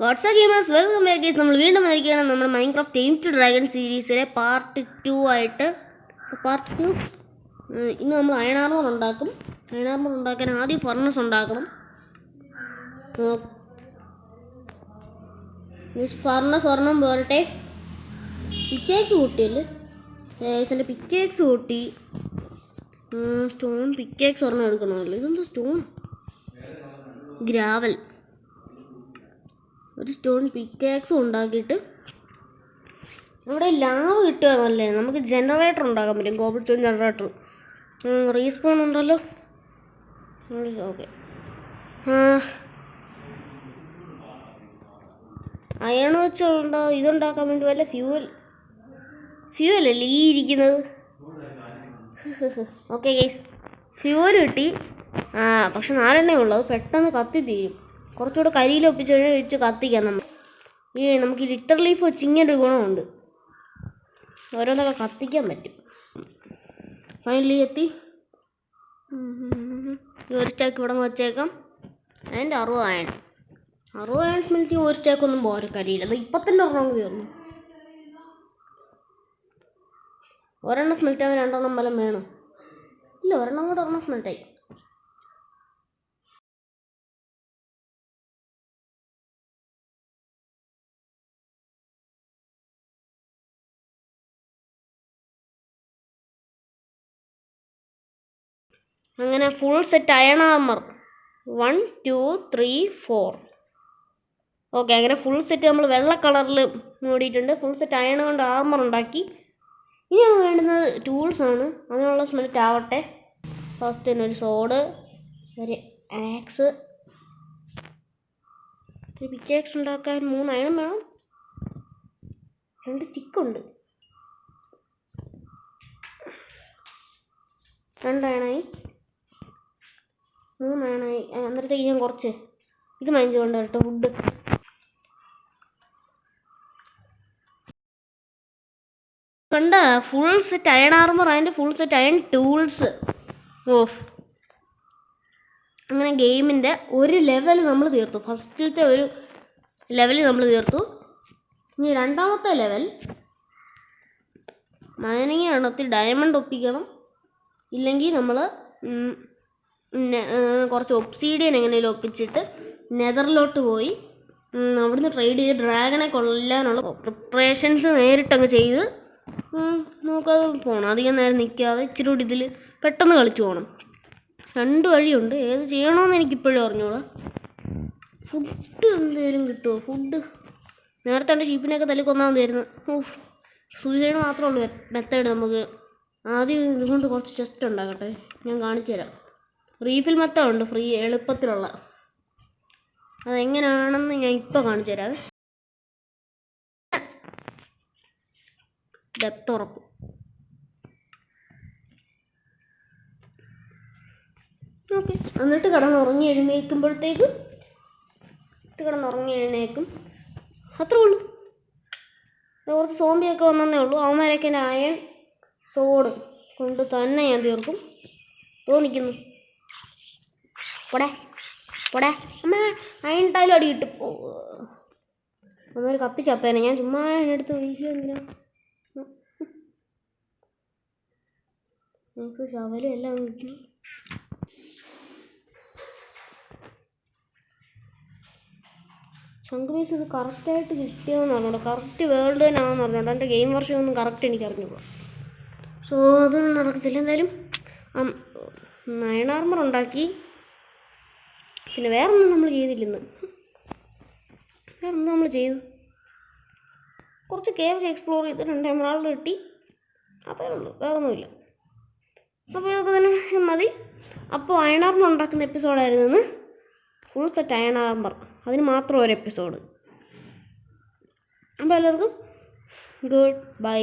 WhatsApp gamers welcome back guys. നമ്മൾ വീണ്ടും വന്നിരിക്കുകയാണ് നമ്മുടെ മൈൻക്രാഫ്റ്റ് ടൈം ടു ഡ്രാഗൺ സീരീസിലെ പാർട്ട് 2 ആയിട്ട്. പാർട്ട് 2 ഇന്ന് നമ്മൾ അയൺ ആർമർ ഉണ്ടാക്കും. അയൺ ആർമർ ഉണ്ടാക്കാൻ ആദ്യം ഫർണസ് ഉണ്ടാക്കണം. ഫർണസ് ഒരെണ്ണം പോരട്ടെ. പിക്കേക്സ് കൂട്ടിയല്ലേ? എൻ്റെ പിക്കേക്സ് കൂട്ടി. സ്റ്റോൺ പിക്കേക്സ് ഒരെണ്ണം എടുക്കണമല്ലോ. ഇതെന്താ സ്റ്റോൺ? ഗ്രാവൽ. ഒരു സ്റ്റോൺ പിക്കാക്സും ഉണ്ടാക്കിയിട്ട് അവിടെ ലാവ് കിട്ടുക എന്നല്ലേ. നമുക്ക് ജനറേറ്റർ ഉണ്ടാക്കാൻ പറ്റും. Cobble stone generator. റീസ്പോൺ ഉണ്ടല്ലോ. ഓക്കെ. അയൺ വെച്ചുണ്ടോ ഇതുണ്ടാക്കാൻ വേണ്ടി വല്ല ഫ്യൂവലല്ലേ ഈ ഇരിക്കുന്നത്. ഓക്കെ ഗൈസ്, ഫ്യൂവൽ കിട്ടി. പക്ഷെ 4 എണ്ണേ ഉള്ളൂ. അത് പെട്ടെന്ന് കത്തി തീരും. കുറച്ചുകൂടെ കരിയിൽ വെച്ച് കത്തിക്കാം. നമുക്ക് ലിറ്റർ ലീഫ് വെച്ച് ഇങ്ങനെ ഒരു ഗുണമുണ്ട്. ഓരോന്നൊക്കെ കത്തിക്കാൻ പറ്റും. ഫൈനലി എത്തി. ഒരു സ്റ്റാക്ക് ഇവിടെ നിന്ന് വെച്ചേക്കാം. അതിൻ്റെ 60 അയൺ സ്മെൽറ്റിങ് ഒരു സ്റ്റാക്കൊന്നും പോരാ കരിയിൽ. അത് ഇപ്പം തന്നെ ഒരെണ്ണം തീർന്നു. ഒരെണ്ണം സ്മെൽറ്റാകാൻ 2 എണ്ണം ബലം വേണം. ഇല്ല, ഒരെണ്ണം സ്മെൽറ്റായി. അങ്ങനെ full set iron armour 1 2 3 4. Okay, അങ്ങനെ ഫുൾ സെറ്റ് നമ്മൾ വെള്ള കളറിൽ മൂടിയിട്ടുണ്ട്. ഫുൾ സെറ്റ് അയൺ കൊണ്ട് ആർമർ ഉണ്ടാക്കി. ഇനി നമുക്ക് വേണ്ടുന്നത് ടൂൾസാണ്. അതിനുള്ള സ്മെൽറ്റ് ആവട്ടെ. ഫസ്റ്റ് തന്നെ ഒരു സോഡ്, ഒരു ആക്സ്, ഒരു പിക്കാക്സ് ഉണ്ടാക്കാൻ 3 അയൺ വേണം. 2 സ്റ്റിക്കുണ്ട്. 2 അയണായി. 3 അയണായി. അന്നേരത്തേക്ക് ഞാൻ കുറച്ച് ഇത് മൈൻഡ് കൊണ്ട് കേട്ടോ. വുഡ് കണ്ട. ഫുൾ സെറ്റ് അയൺ ആർമർ, അതിൻ്റെ full set iron tools. Of. അങ്ങനെ ഗെയിമിൻ്റെ ഒരു ലെവൽ നമ്മൾ തീർത്തു. ഫസ്റ്റിലത്തെ ഒരു ലെവൽ നമ്മൾ തീർത്തു. ഇനി രണ്ടാമത്തെ ലെവൽ മൈനിങ് നടത്തി ഡയമണ്ട് ഒപ്പിക്കണം. ഇല്ലെങ്കിൽ നമ്മൾ കുറച്ച് ഒബ്സീഡിയൻ എങ്ങനെയും ഒപ്പിച്ചിട്ട് നെതറിലോട്ട് പോയി അവിടുന്ന് ട്രേഡ് ചെയ്ത് ഡ്രാഗനെ കൊല്ലാനുള്ള പ്രിപ്പറേഷൻസ് നേരിട്ടങ്ങ് ചെയ്ത് നമുക്കത് പോകണം. അധികം നേരം നിൽക്കാതെ ഇച്ചിരി കൂടി ഇതിൽ പെട്ടെന്ന് കളിച്ചു പോകണം. 2 വഴിയുണ്ട്. ഏത് ചെയ്യണമെന്ന് എനിക്കിപ്പോഴും അറിഞ്ഞൂടാ. ഫുഡ് എന്തെങ്കിലും കിട്ടുമോ? ഫുഡ് നേരത്തെ എൻ്റെ ഷീപ്പിനെയൊക്കെ തല്ലി കൊന്നാൽ മതിയായിരുന്നു. സൂയിസൈഡ് മാത്രമേ ഉള്ളൂ മെത്തേഡ്. നമുക്ക് ആദ്യം ഇതുകൊണ്ട് കുറച്ച് ചെസ്റ്റ് ഉണ്ടാക്കട്ടെ. ഞാൻ കാണിച്ചു തരാം. റീഫിൽ മെത്തേഡ് ഉണ്ട്, ഫ്രീ എളുപ്പത്തിലുള്ള. അതെങ്ങനെയാണെന്ന് ഞാൻ ഇപ്പോൾ കാണിച്ചു തരാം. ഡെപ്ത് ഉറപ്പ്. ഓക്കെ, എന്നിട്ട് കിടന്നുറങ്ങി എഴുന്നേക്കും. അത്രേ ഉള്ളൂ. കുറച്ച് സോംബിയൊക്കെ വന്നേ ഉള്ളൂ. അവന്മാരൊക്കെ എൻ്റെ അയൺ സോഡ് കൊണ്ട് തന്നെ ഞാൻ തീർക്കും. തോന്നിക്കുന്നു. പോടെ അമ്മ, അയൺ ടൈലും അടി കിട്ടും. അവന്മാർ കത്തിക്കത്തേനെ. ഞാൻ ചുമ്മാ എടുത്ത് വീശിയെന്തിനാ? നമുക്ക് ശവലും എല്ലാം കിട്ടും. ശംഖുപീസ് ഇത് കറക്റ്റായിട്ട് കിട്ടിയോന്ന് പറഞ്ഞോളൂ. കറക്റ്റ് വേൾഡ് തന്നെ ആണെന്ന് പറഞ്ഞോളൂ. എൻ്റെ ഗെയിം വർഷം ഒന്നും കറക്റ്റ് എനിക്ക് അറിഞ്ഞുള്ളൂ. സോ അതൊന്നും നടക്കത്തില്ല. എന്തായാലും അയൺ ആർമർ ഉണ്ടാക്കി. പിന്നെ വേറൊന്നും നമ്മൾ ചെയ്തില്ലെന്ന്. വേറൊന്നും നമ്മൾ ചെയ്തു. കുറച്ച് കേവൊക്കെ എക്സ്പ്ലോർ ചെയ്ത് 2 എമറാൾഡ് കിട്ടി. അതേ ഉള്ളൂ, വേറൊന്നുമില്ല. അപ്പോൾ ഇതൊക്കെ തന്നെ മതി. അപ്പോൾ അയൺ ആർമർ ഉണ്ടാക്കുന്ന എപ്പിസോഡായിരുന്നു ഫുൾ സെറ്റ് അയൺ ആർമർ. അതിന് മാത്രം ഒരു എപ്പിസോഡ്. അപ്പോൾ എല്ലാവർക്കും ഗുഡ് ബൈ.